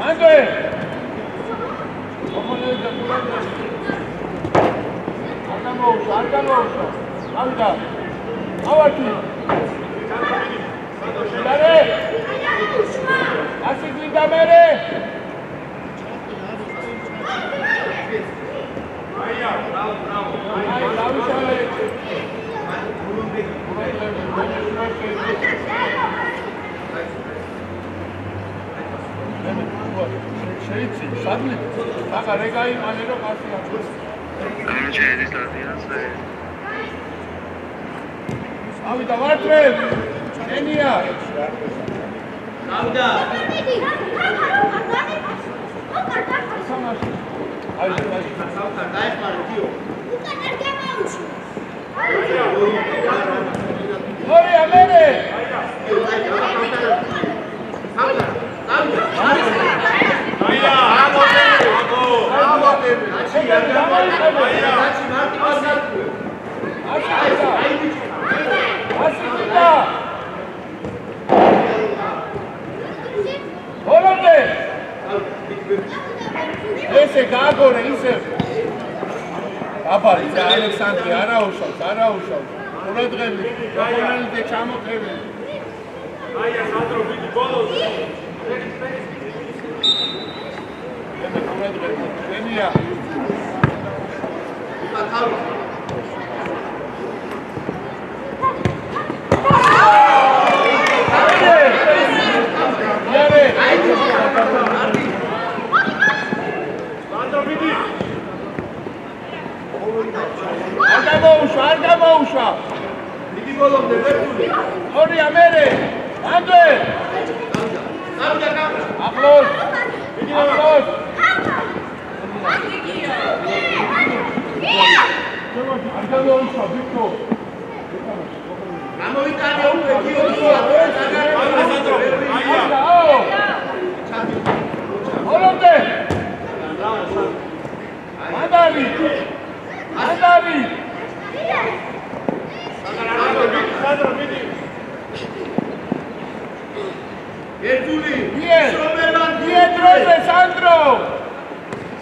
Andre! Argamousha. Avida. Avati. Dare. Asiglinda mere. Bravo. Შეიძლება სადმე ახლა რეგაი მანერო კაცია. ამჯერად დადიანს და ავიდა ვარტვე ენია. ავიდა. ორი ამერე. Ese gagore ise. Აბარი და ალექსანდრე არაუშავს. ყურადღები, გოგონელით ჩამოყევი. აია სანდრო ბიდი ბოლოს. ყურადღები, შენია. აკავი. Argamousha. Დიდი ბოლომდე ვერტული. ორი ამერე. ანდრე. გავიდა. ახლოს. Argamousha, Victor. გამოვიტანე უკვე გიორგია. აია. ორამდე. ანდარი. სანდრო ბიდი. ერთული. დროზე სანდრო.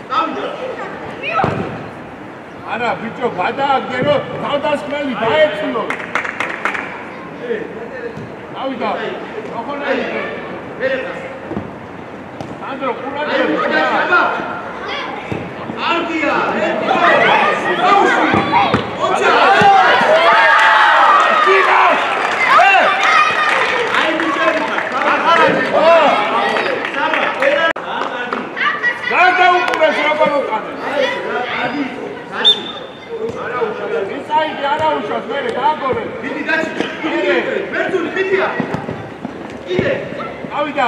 დავიდა. არა, ბიჭო, გადააგდერო, თავდასხმელი დაეცილო. დავიდა. ოხონელი. ვერეთა. სანდრო, ყურადღება. არგია. არაუშავს მერე გააგორე. დიდი დაჩი. ვერტული ბიდია. იდე. ავიდა.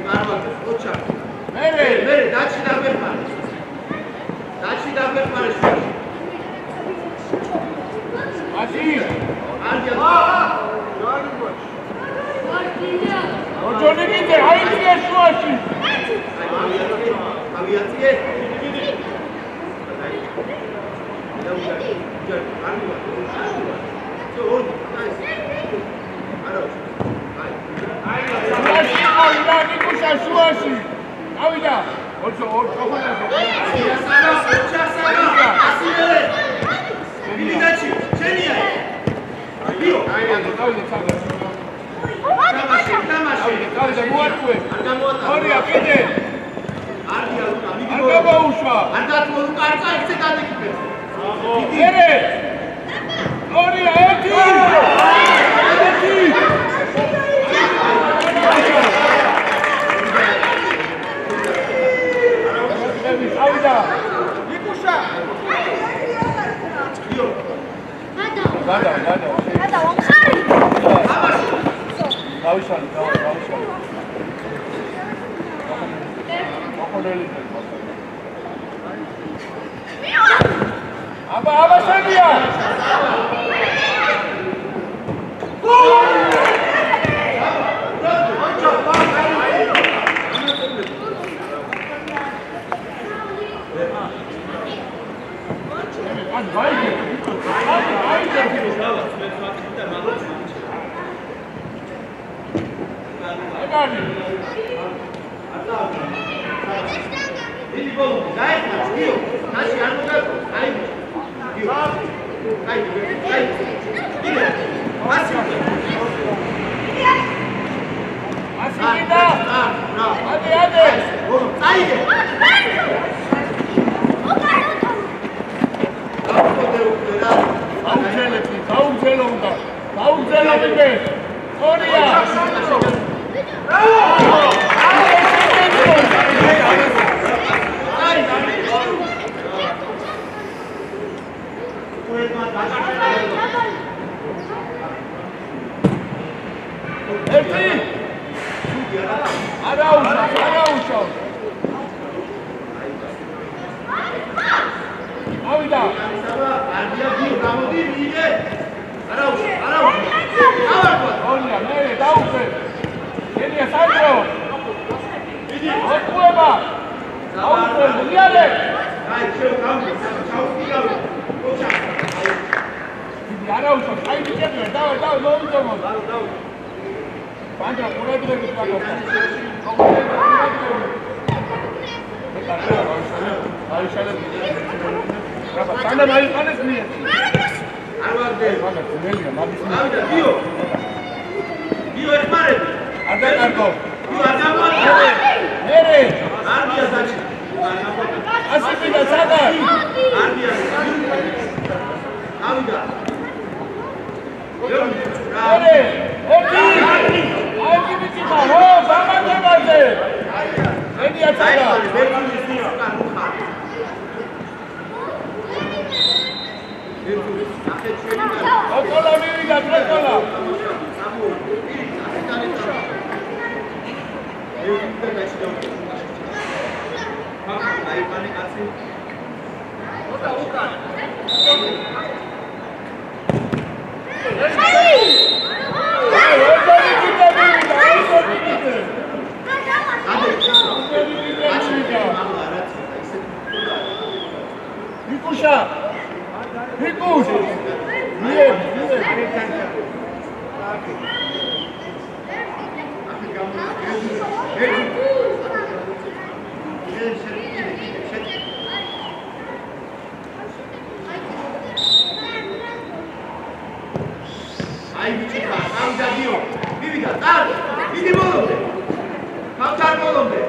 მართლა, ოჩა. მერე დაჩი დაგერმარე. აში. არგია. ოჯონი კიდე აიწია შუაში. ავიაციე. შუაში. ავიდა. ოჩო ხონაზე. ბიდაჩი, შენია. ბიო. თამაში. გავიდა მოარტყე. არ გამოატა. ორია კიდე. არგია ლუკა, მიდი. არგამოუშვა. არ დათმო ლუკა, არ წაიქცე დადიკიდე. მერე. ორია ერთი. ავიდა. ნიკუშა. ბიო. გადა. ვამხარი. დავიშალე. ოხონელი. აბა შენია. დიდი ბოლომდე დაეხმარს გიო ნაში არ მოგაკო აი გიო აი კიდე ასი კიდე ადი აიდე გაუგზელო უნდა გაუგზელო ვინმე ხორია ერთი არაუშავ ავიდა არდია გიო გამოდი მიიღე არაუშავ ონია მე დაუხე ენია სანდრო დიდი ოტყუება დაუხე მიალე აი შეუ გამო ჩაუდგავი ოჩა დიდი არაუშავ აი მიჭერდა დავა მოუწომო სანდრო ყურადღებით ვაკეთე აი შალე რაბა სანდრო მაიყანეს მიე არ ვარდე მაგა ძნელია მაგის ავიდა გიო გიო ეხმარები არ დაკარგო გიო არ გამოდი მერე არდია საჩი ასი პიდა საგა არდია ავიდა მერე ერთი აი კიბიჭა ო გამარჯვებაზე ენია საგა ოკოლა მივიდა ტრეკოლა აი პანი კაცი ოტა უკან ვიკუშა ვიკუშ მიე აი ბიჭა გავიდა გიო მივიდა წარ დიდი ბოლომდე გავწარ ბოლომდე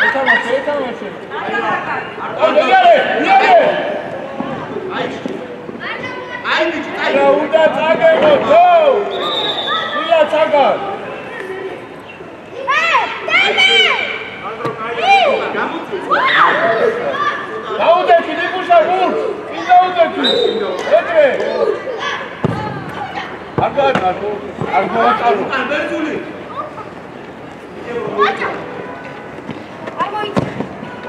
ეთამაშე აი ბიჭი აი რა უნდა წაგებო თო ვია წაგა დაუდექი ნიკუშა გურს კი დაუდექი ეთრე არ გავაკარგო არ ბერძული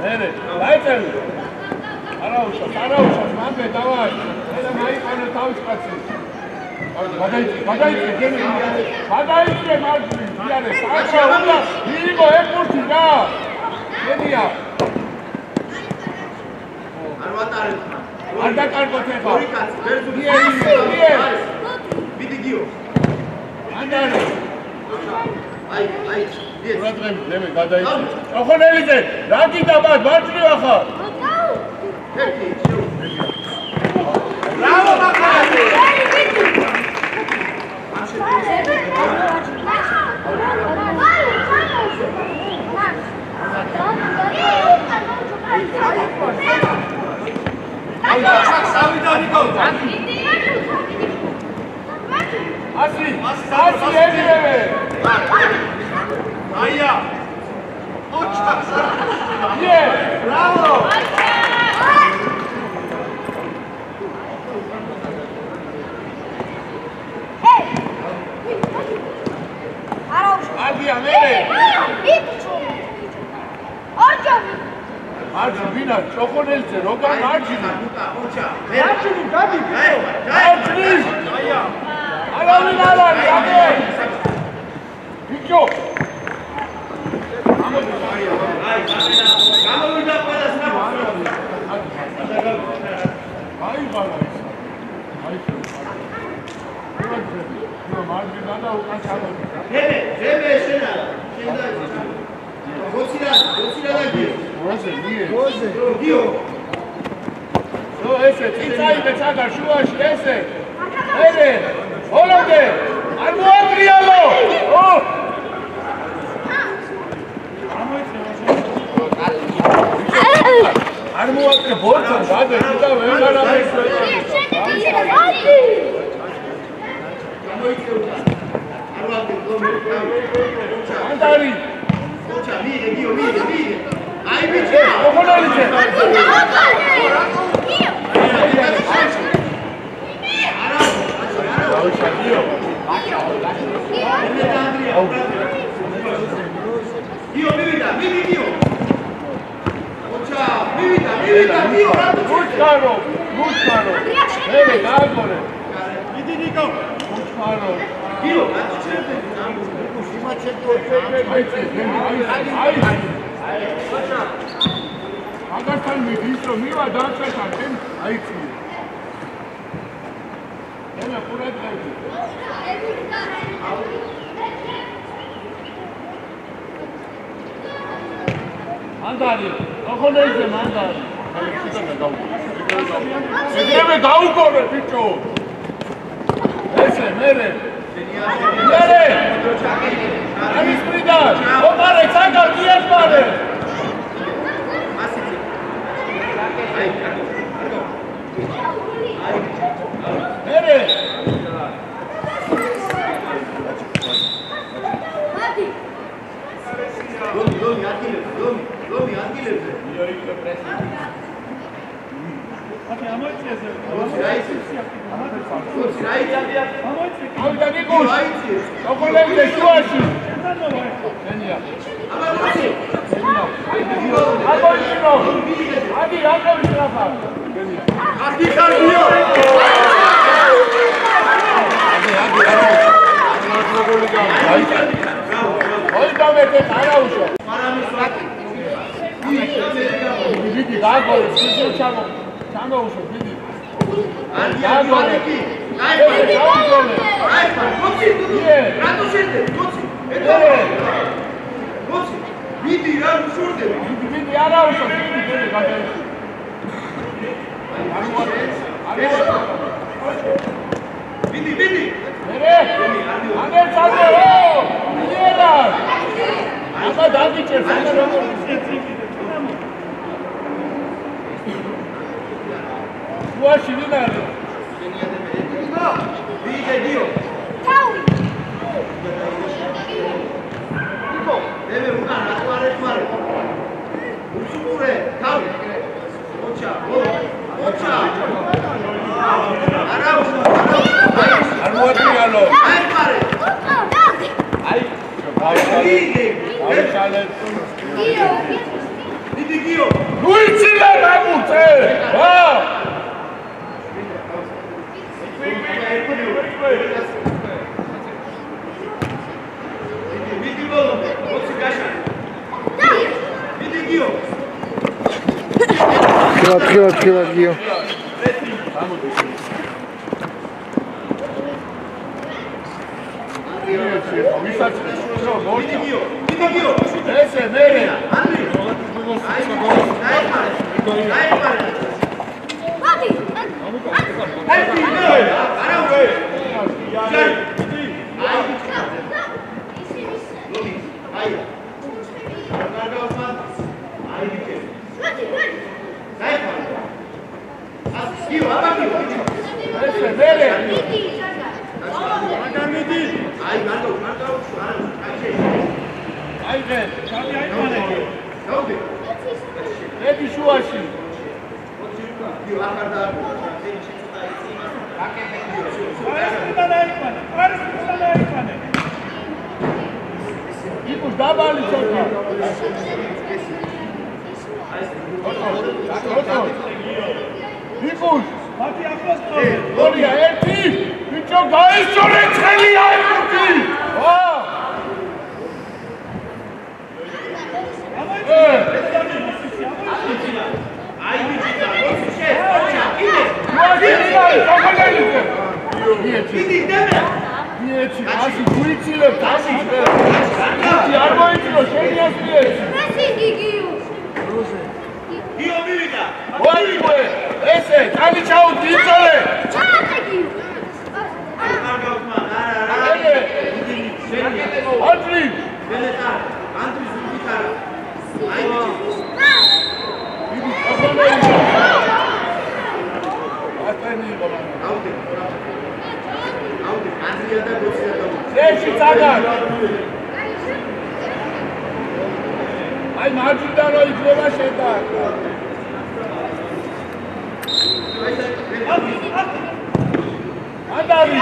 მერე ლაიტელი არაუშავს მანდე დავაი ედა მაიყანო თავის კაცი გადაიწე გენი გადაიწე მარჯვნი იარე საჩა უნდა მიიღო ეკურთი რა გენია არ ვატარებ არ დაკარგოთ ეხლა ორი კაცი ბერძული მიე ვიდი გიო ანდარე აი ყურადღებით ნემე გადაიწე ოხონელიძე რა გიდა მარჯვნივ ახლა ერთი შეუ ბრავო მახარაძე ასი ედიევე აია ოჩას იე ბრავო არგია მერე მარჯვნივ ვინა ჭოხონელიძე როგა მარჯვნივ ოჩა მარჯვნივ გადი მარჯვნივ აია არავინ არ არის აბე ბიჭო აი გამოვიდა ყველა სნაპი აი ბალა ის აი ნუ მარჯვნივ და უკან ჩავედი ძემე შენა შენდა გოცირა და გიო როზე მიე გიო ესე წიწაიდე წაგარ შუაში ესე ერე ოლოდე არ მოატრიალო არ მოატრე ბორცან გადე და ვერ არაფერს ანდარი ოჩა მიიღე გიო მიიღე აი ბიჭო ოხონალიჩე გიო მივიდა მიდი გიო ოჩა მივიდა გიო გუჩკარო ელე გააგორე მიდი ნიკო გუჩკარო გიო რატო ჩერდე აგართან მიდის რომ მივა დაჩერთან თემ აიწი ენა ყურადღები ანდარი ოხონეზე მანდარი ეგრევე გაუგორე ბიჭო ესე მერე მერე ამის პრიდან ოპარე ცაგარ დიასპარე მერე ლომი ადგილებზე ავიდა ნიკუშ ოხონეზე შუაში ენია აბოიშინო ადი აკავი ტრაფა ადი ხარგიო ოი დამეთე ხარაუშო დიდი გაგორე სიძო ჩამოუშო დიდი გაგორე აი მოცი რატო შედე მოცი მოცი მიდი რა უშურდე დიდი არაუშო დიდი გადაი მიდი მერე აგერ წადო მიერა აბა დაგიჭერს ანა როგორ შუაში ვინარე ვიგე დიო თავი იკო დევე უკან რატო არ ეხმარე უსურე თავი ოჩა არა არ მოატრიალო აი ხარე აი გაიშალე მიდი გიო გუიცილა რამუწე ვა მიდი ბოლო მოცი გაშა მიდი გიო თხილა გიო მიდი გიო ესე მერე ანდრი აი მადი აი არა უკვე აი ესე მერე აიღე ედი შუაში იკუშ დაბალი ჩოქი იკუშ გორია ერთი ბიჭო გაისწორე ცხელი აიქუთი ვა აი ბიჭო შეჭა კიდე მიეცი ასი გუიცილებ დასი არ მოიწილო შენი ასიეცი მესი გიგიო როზე Kali çavuti içeri. ჩაატეკი. Andri. Seçi Tagar. Ay marjindan o ikhleba sheda. Andari.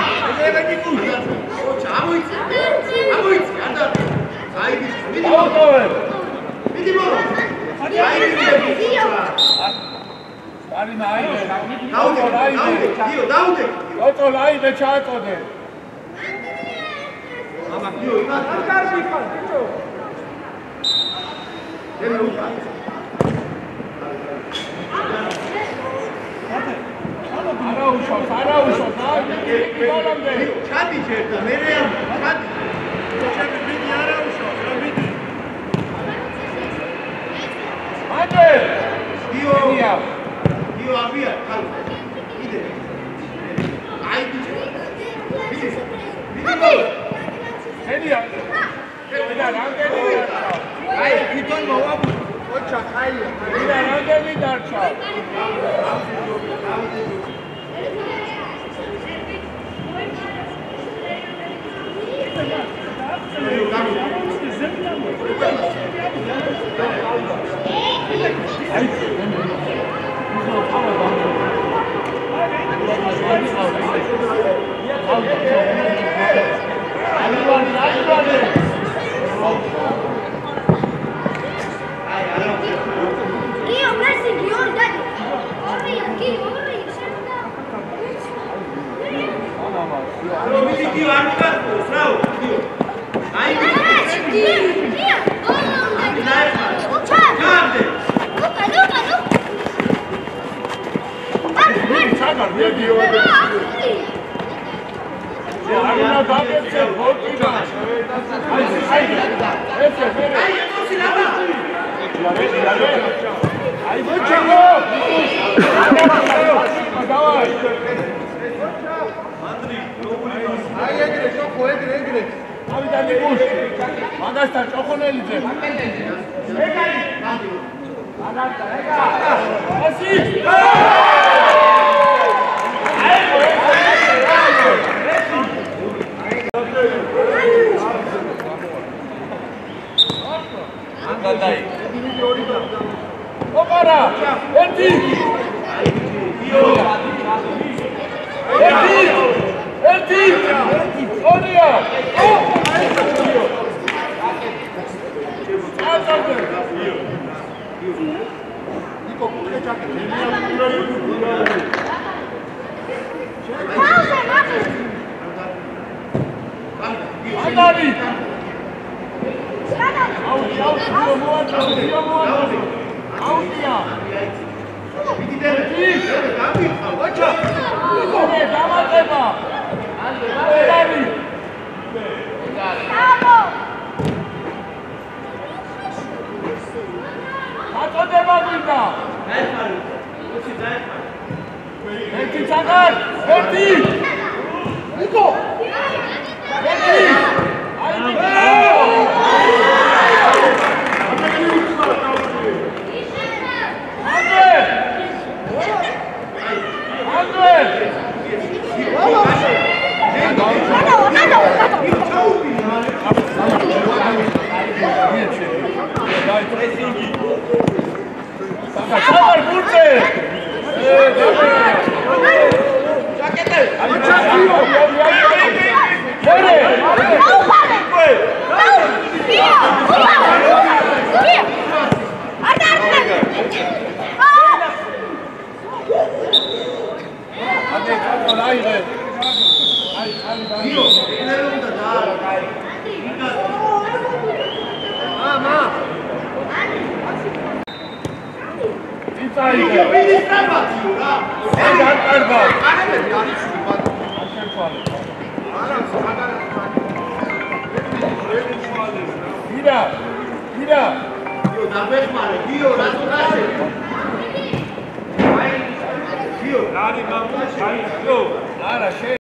Dio, Dani mamuş, Dani yok. არა შენ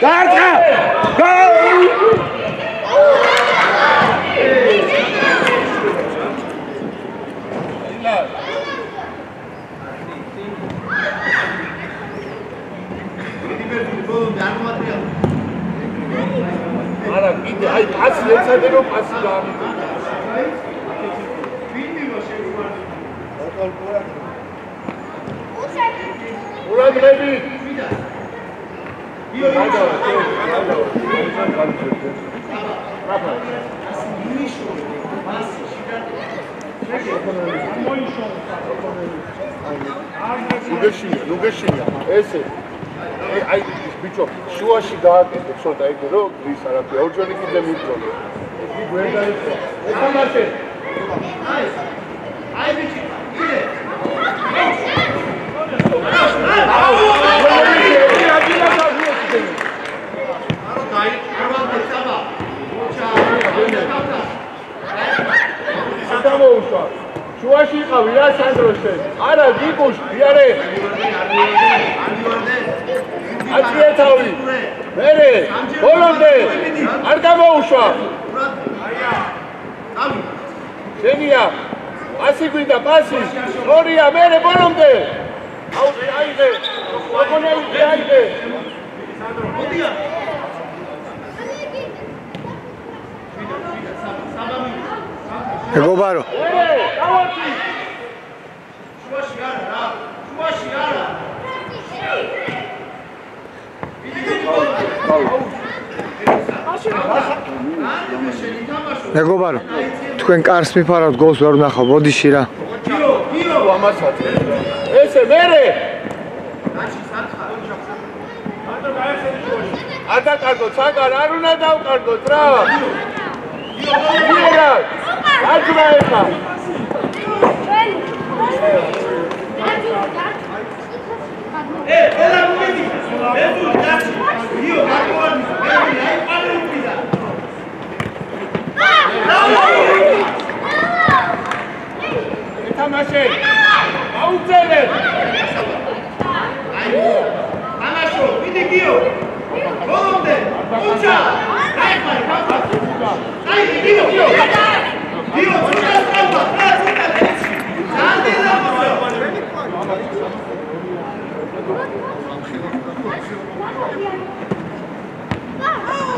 Გარდა! არა კიდე აი პასი ეცადე რომ პასი გაამიტო ურადრები ნუგეშინია ესე აი ბიჭო შუაში გააკეთე ცოტა ეგ რომ ის არაფერი ორჯერ კიდე მიწონე ეს გვერდა იყო ეთამაშე აი ბიჭი იდე შუაში იყავი რა სანდრო შენ არა გიგუშ იარე აწია თავი მერე ბოლომდე არ გამოუშვა შენია პასი გვინდა პასი ორია მერე ბოლომდე აუზე აიღე ოგონელი აიღე მოდია მეგობარო შუაში არა რა შუაში არა მეგობარო თქვენ კარს მიფარავთ გოლს ვერ ვნახავ ბოდიში რა გიო ამასაც ესე მერე არ დაკარგოთ საგარ არ უნდა დავკარგოთ რა გიო აჭრა ეხა ელა მოვიდი მეზუ დაჩი გიო გაკოვანი აი პალე უპირა ეთამაშე აუწელე აი ამაშო ვიდი გიო ბოლომდე უჩა აი ხარი ხარ აი გიო გიო ცოტა სწავლა რა ცოტა ეცი ძალიან დამოწევ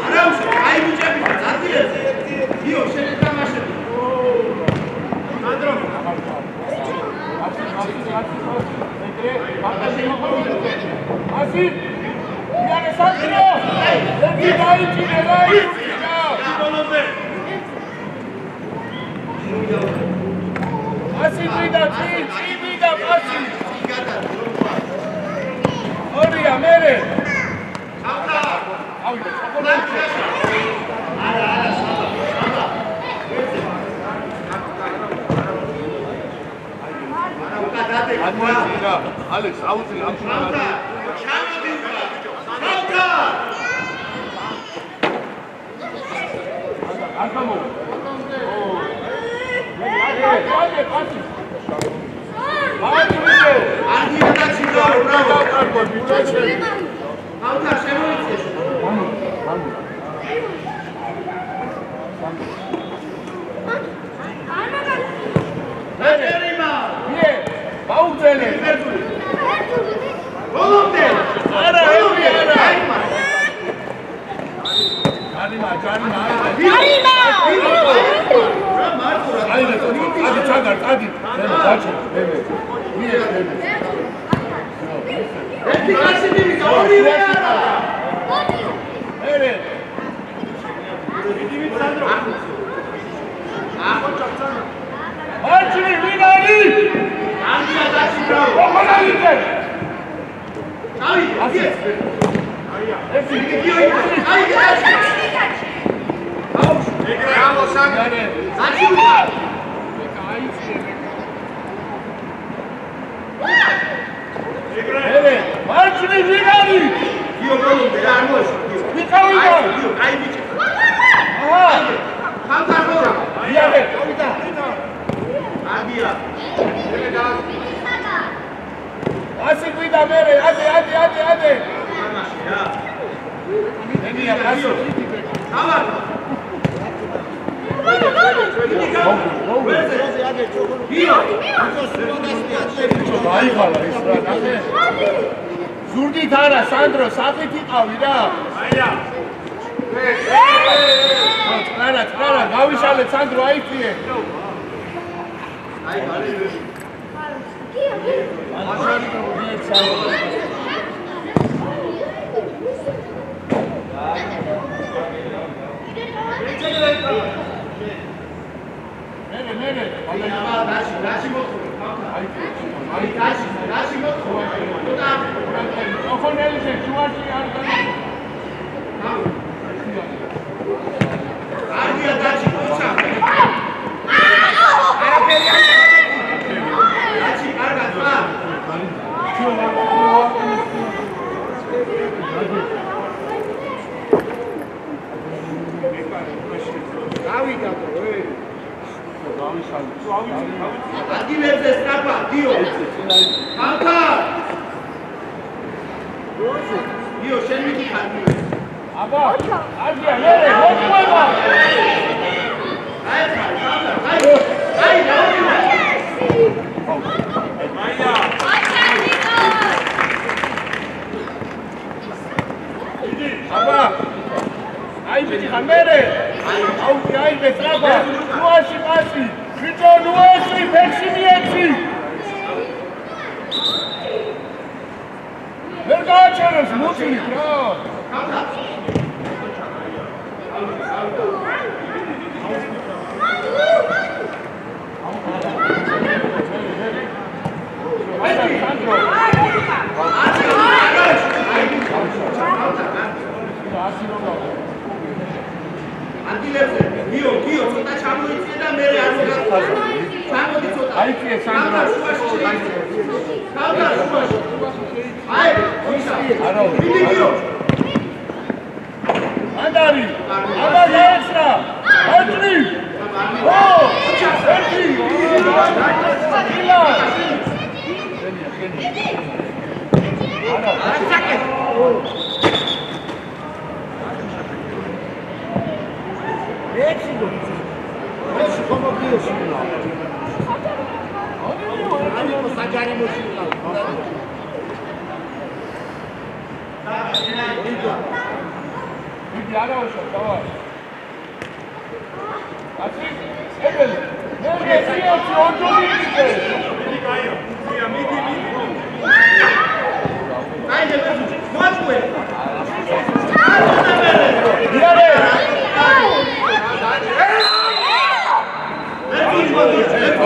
არამს აი ბიჭები ძადიეზე გიო შენ ეთამაშები ანდრო ასი იარე სანდრო ეგი დაიჭირე რა ბოლომდე ასი ვიდა წივიდა პასი ორია მერე ჩავდა ავიდე ჩაკოლე არა ამოიძინა ალექს აუძილე ამ ჩავდა ჩავდა ჩავდა არ გამო აი პასი არგი დაჩიდო ბრავო ჩავდა შემოიწეს ეერიმა ე ბაუძელე ბოლომდე არა ევრი არა აიმა ჯარიმა ჯარიმა რა მარტო რა აი და ადი ჩაგარ ადი დაჩე მე ერთი კაცი მივიდა ორივე არა ერე არჩი ვინარი არგია დაჩიდო ოღონდ აი ეს გიო აი დაჩი აუშ ეკრანო საგარე დაჩიდო ერე არჩი ვინარი გიო ბოლომდე რა არ მოეშო ვიყავიდა გიო აი ბიჭი აჰა ხალხა ხოა იარე არგია პასი გვიდა მერე, ადე. ნენია პასი. დაიღალა ის რა ნახე. ზურგით არა, სანდრო, საფით იყავი რა. აია. ტრარა, გავიშალეთ სანდრო, აიწიე. აი, ბალი. Nene. Dashi moto. Ai dashi moto. Ofoneli se chuachi arda. Ardia dashi mocha. Dashi arda fa. Adileze strapa, Dio. Kanka. Dio, şenli ki kanka. Aba, Adil, nereye? Hoş koyma. Hayır. Aba. Ay, bizi kamera. Ay, bestrapa. Nuashi pasi. Bicho, nuashi, peksimietsi. Vergačeros, mučili, bravo. Dio, ცოტა ჩამოიწია და მე არ მოგახსოვს. ჩამოდი ცოტა. აიწიე სანდრო. კავდა შუაში. აი, ვისა. არა. ვიდიო. ანდარი. აბა დაეცრა. აჭრი. ო, ერთი. არა. ასაკე. Mexico. Como que eu chego lá? Ali no Sagari no chego lá. Vidiara o show, tá? Assim, Ebel. Meu vizinho, onde eu vim? Ele caiu. Sim, amigo. Ai, Jesus, mostra ele. Vidiara.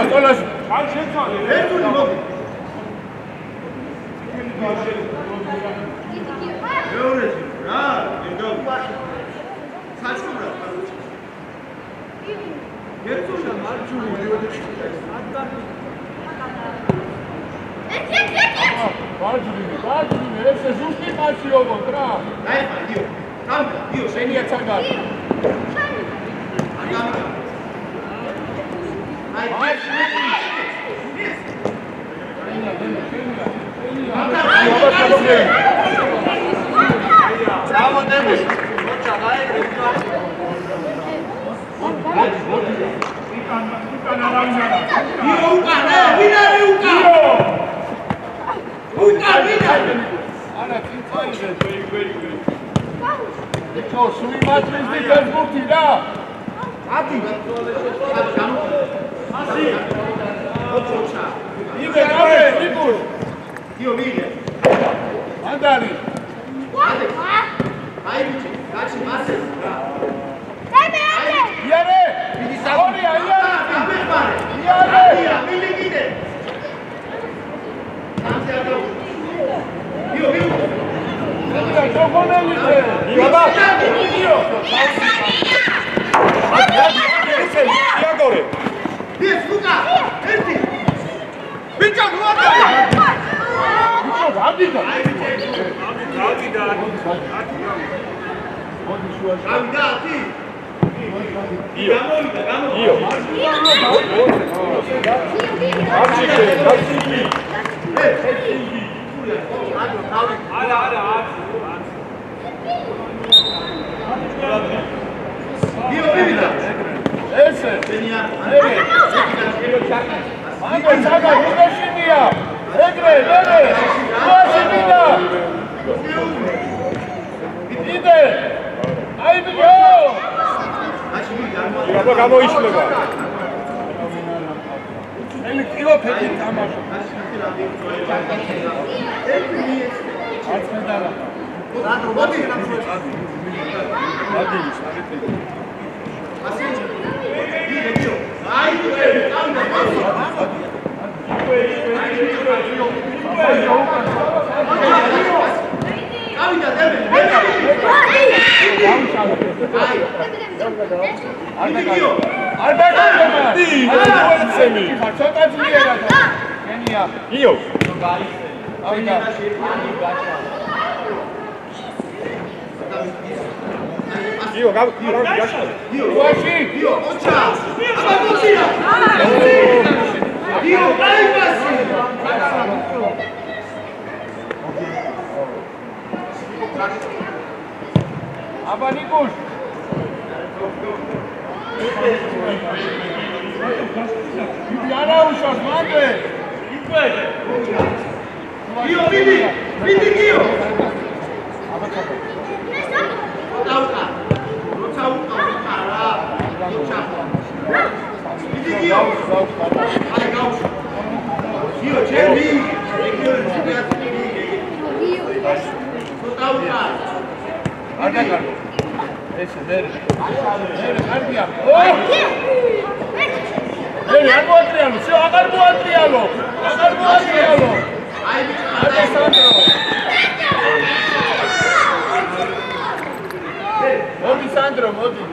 Antolas, ესე მაგა ჩაგა გუშინია ეგრე გუშინია იდე აი ბიო აბა გამოიშლება ელი კილო ფეთი თამაშო აცმედარა მოდი Abanicos. Diana ușor, mande. Dio, vidi Dio. Lauca. Vidi Dio. Hai gauș. Dio, ce vii? Lauca. Arda Carlo. Ese, dere. Ardia. Oh! Dere, ar moatrialo. Se agar moatrialo. Arda Sandro. Modi Sandro, modi.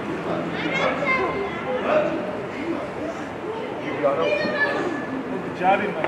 Jarima.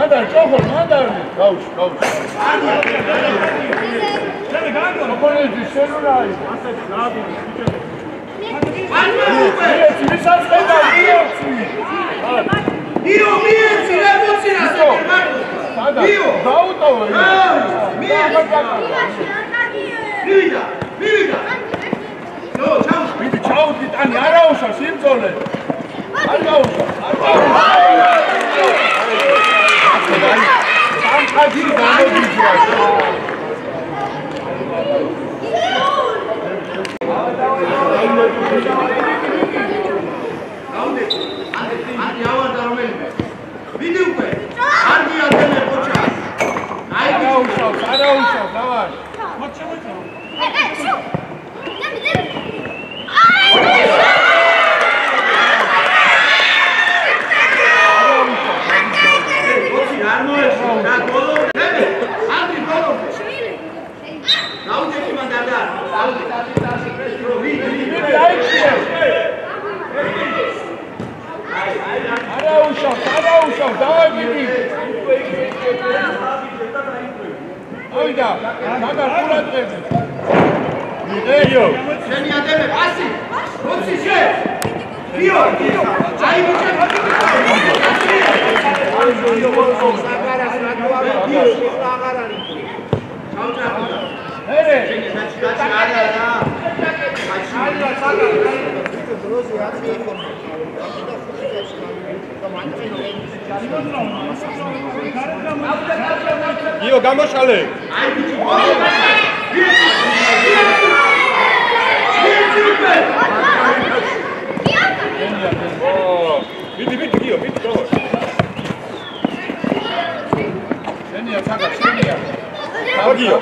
Mandar, Johor, mandar. Gauch. იო გამოშალე. Vidi Gio, vidi go. Genia, saca, genia. Gio.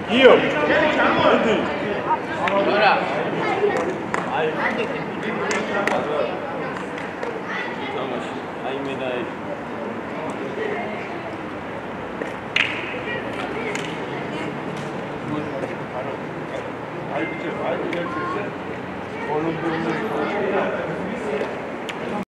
Gio. Oğlum